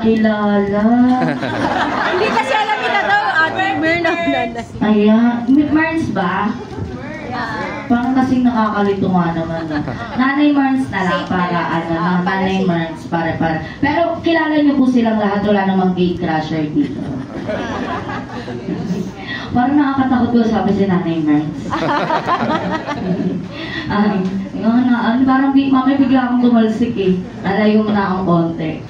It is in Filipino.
Kilala. Hindi kasi alam nila daw, Ate Myrna. Ayan. Marns ba? Yeah. Parang kasing nakakalito nga naman. No? Nanay Marns na lang para ano, Nanay Marns para. Pero kilala niyo po silang lahat, wala namang gate crusher dito. Parang nakakatakot ko sabi si Nanay Marns. Parang mamay bigla akong tumalsik eh. Nalayo mo na akong konti.